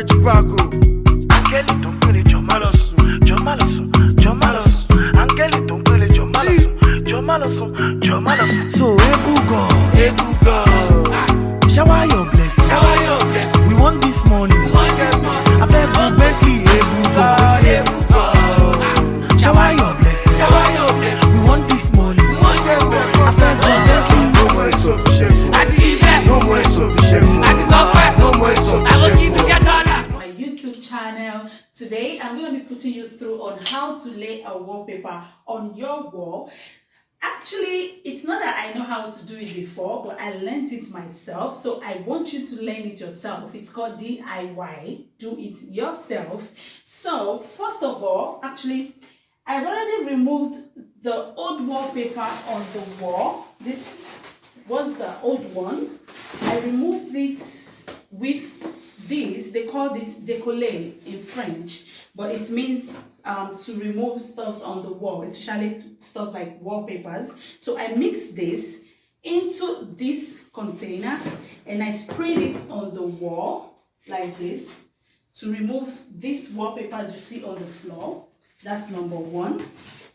Chivago. Angeli don't pele Jomalosu, Jomalosu, Jomalosu. Angeli don't pele Jomalosu, Jomalosu, Jomalosu. So Ebugo, shower your blessing, shower your blessing. We want this money, I beg you, Bentley, Ebugo, shower your blessing, shower your blessing. We want this money, I beg you, Bentley. No more insufficient food, no more insufficient food, no more insufficient food. My YouTube channel. Today I'm going to be putting you through on how to lay a wallpaper on your wall. Actually, it's not that I know how to do it before, but I learned it myself, so I want you to learn it yourself. It's called DIY, do it yourself. So first of all, actually, I've already removed the old wallpaper on the wall. This was the old one. I removed it with this. They call this décoller in French, but it means to remove stuff on the wall, especially stuff like wallpapers. So I mixed this into this container and I sprayed it on the wall like this to remove these wallpapers you see on the floor. That's number one.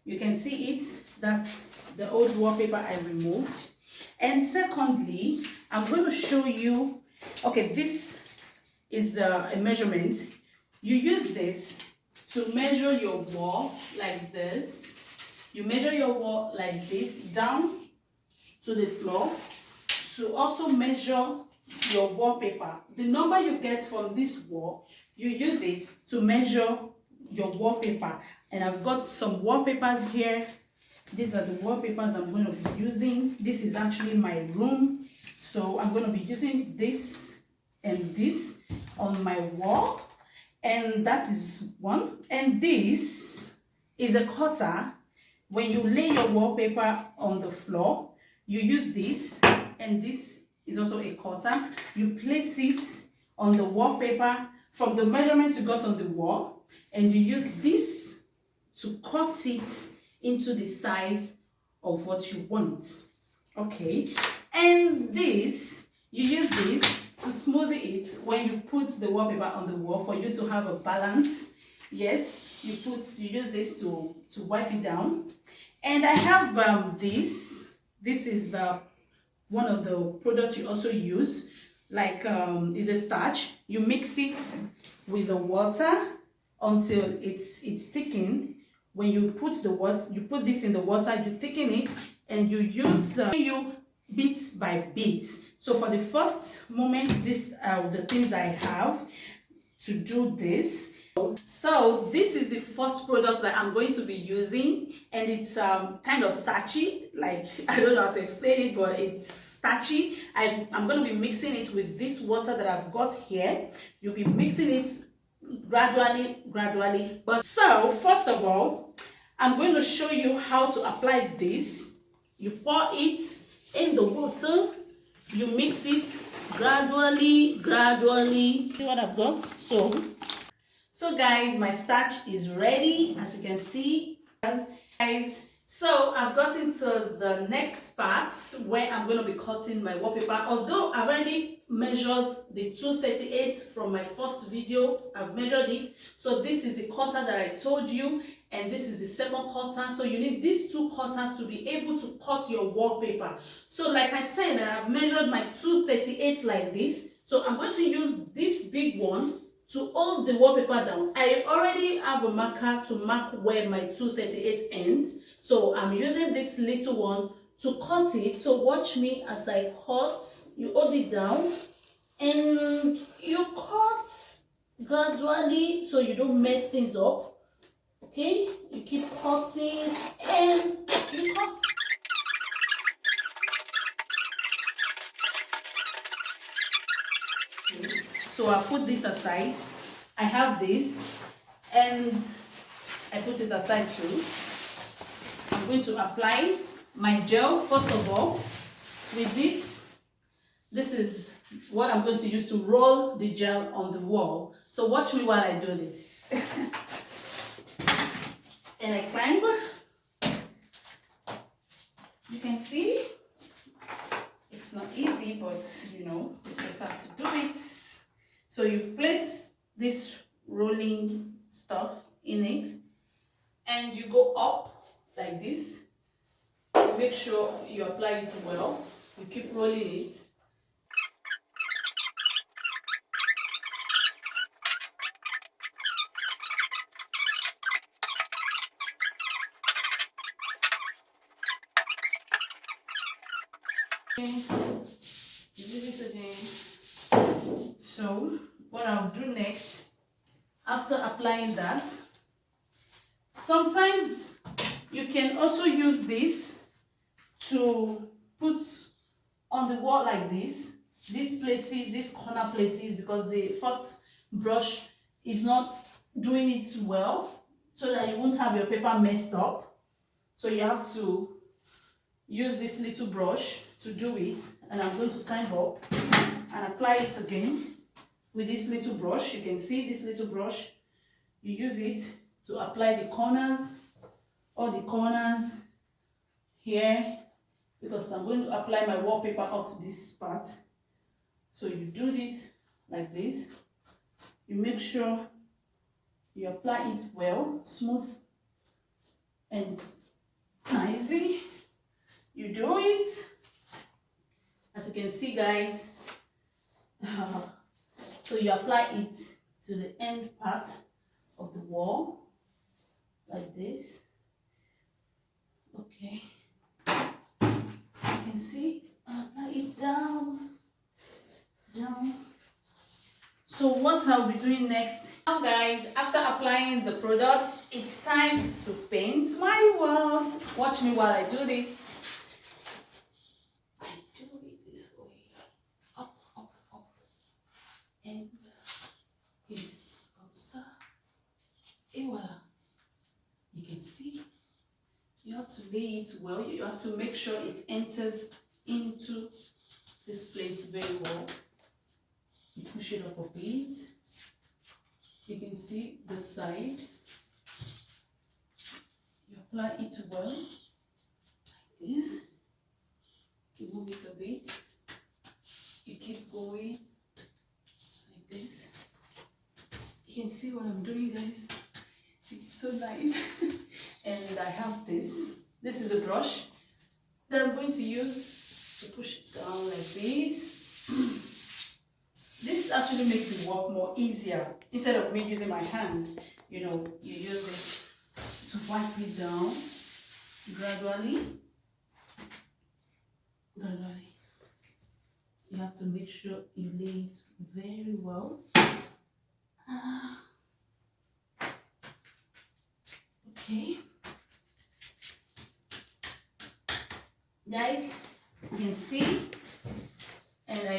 You can see it. That's the old wallpaper I removed. And secondly, I'm going to show you, okay, this is a measurement. You use this to measure your wall like this. You measure your wall like this down to the floor to also measure your wallpaper. The number you get from this wall, you use it to measure your wallpaper. And I've got some wallpapers here. These are the wallpapers I'm going to be using. This is actually my room, so I'm going to be using this and this on my wall, and that is one. And this is a cutter. When you lay your wallpaper on the floor, you use this, and this is also a cutter. You place it on the wallpaper from the measurements you got on the wall, and you use this to cut it into the size of what you want. Okay, and this, you use this to smooth it when you put the wallpaper on the wall for you to have a balance. Yes, you use this to wipe it down. And I have this is the one of the products you also use, like is a starch. You mix it with the water until it's thickened. When you put this in the water, you thicken it, and you use you bit by bit. So for the first moment, these are the things I have to do this. So this is the first product that I'm going to be using, and it's kind of starchy. Like, I don't know how to explain it, but it's starchy. I'm going to be mixing it with this water that I've got here. You'll be mixing it gradually. But so first of all, I'm going to show you how to apply this. You pour it in the water, you mix it gradually. See what I've got? So guys, my starch is ready, as you can see. Guys, so I've gotten to the next part where I'm going to be cutting my wallpaper. Although I've already measured the 238 from my first video, I've measured it. So this is the cutter that I told you, and this is the second cutter. So you need these two cutters to be able to cut your wallpaper. So like I said, I've measured my 238 like this. So I'm going to use this big one to hold the wallpaper down. I already have a marker to mark where my 238 ends. So I'm using this little one to cut it. So watch me as I cut. You hold it down and you cut gradually so you don't mess things up. Okay, you keep cutting and you cut. So I put this aside. I have this and I put it aside too. I'm going to apply my gel first of all with this. This is what I'm going to use to roll the gel on the wall. So watch me while I do this. And I climb. You can see it's not easy, but you know, you just have to do it. So you place this rolling stuff in it, and you go up like this. You make sure you apply it well. You keep rolling it. Do this again. So what I'll do next, after applying that, sometimes you can also use this to put on the wall like this, these places, these corner places, because the first brush is not doing it well, so that you won't have your paper messed up. So you have to use this little brush to do it, and I'm going to climb up and apply it again with this little brush. You can see this little brush, you use it to apply the corners, all the corners here, because I'm going to apply my wallpaper up to this part. So you do this like this. You make sure you apply it well, smooth and nicely. You do it, as you can see, guys. So you apply it to the end part of the wall like this. Okay, you can see, apply it down. So what I'll be doing next, now guys, after applying the product, it's time to paint my wall. Watch me while I do this. I do it this way, up, and it's comme et voilà. You can see, you have to lay it well. You have to make sure it enters into this place very well. You push it up a bit. You can see the side. You apply it well, like this. You move it a bit. You keep going, like this. You can see what I'm doing, guys. It's so nice. And I have this. This is a brush that I'm going to use to push it down like this. This actually makes the work more easier. Instead of me using my hand, you know, you use this to wipe it down gradually. You have to make sure you lay it very well. Okay. Guys, you can see, and I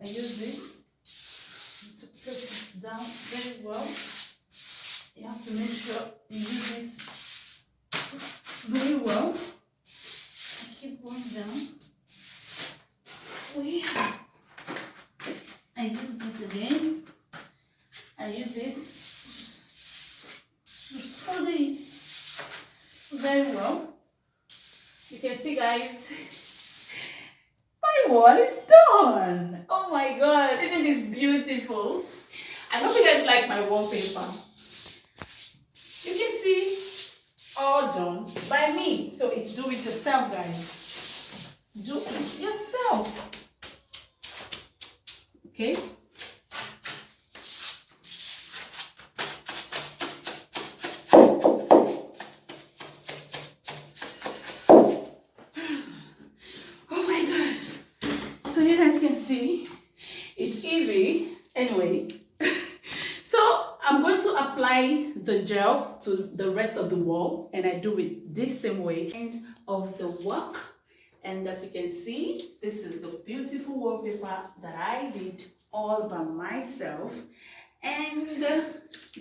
use this to press it down very well. You have to make sure you use this very well. I keep going down. I use this again. I use this to solder it very well. You can see, guys, my wall is done. Oh my god, isn't this beautiful? I hope you guys like my wallpaper. You can see, all done by me. So it's do it yourself, guys. Do it yourself. Okay. See, it's easy anyway. So I'm going to apply the gel to the rest of the wall, and I do it this same way. End of the work, and as you can see, this is the beautiful wallpaper that I did all by myself, and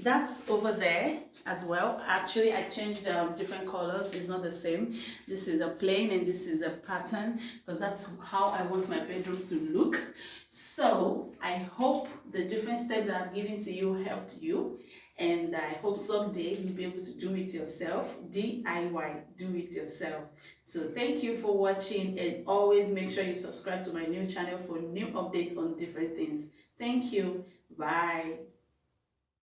that's over there as well. Actually, I changed different colors. It's not the same. This is a plain and this is a pattern, because that's how I want my bedroom to look. So I hope the different steps that I've given to you helped you, and I hope someday you'll be able to do it yourself. DIY, do it yourself. So thank you for watching, and always make sure you subscribe to my new channel for new updates on different things. Thank you. Bye.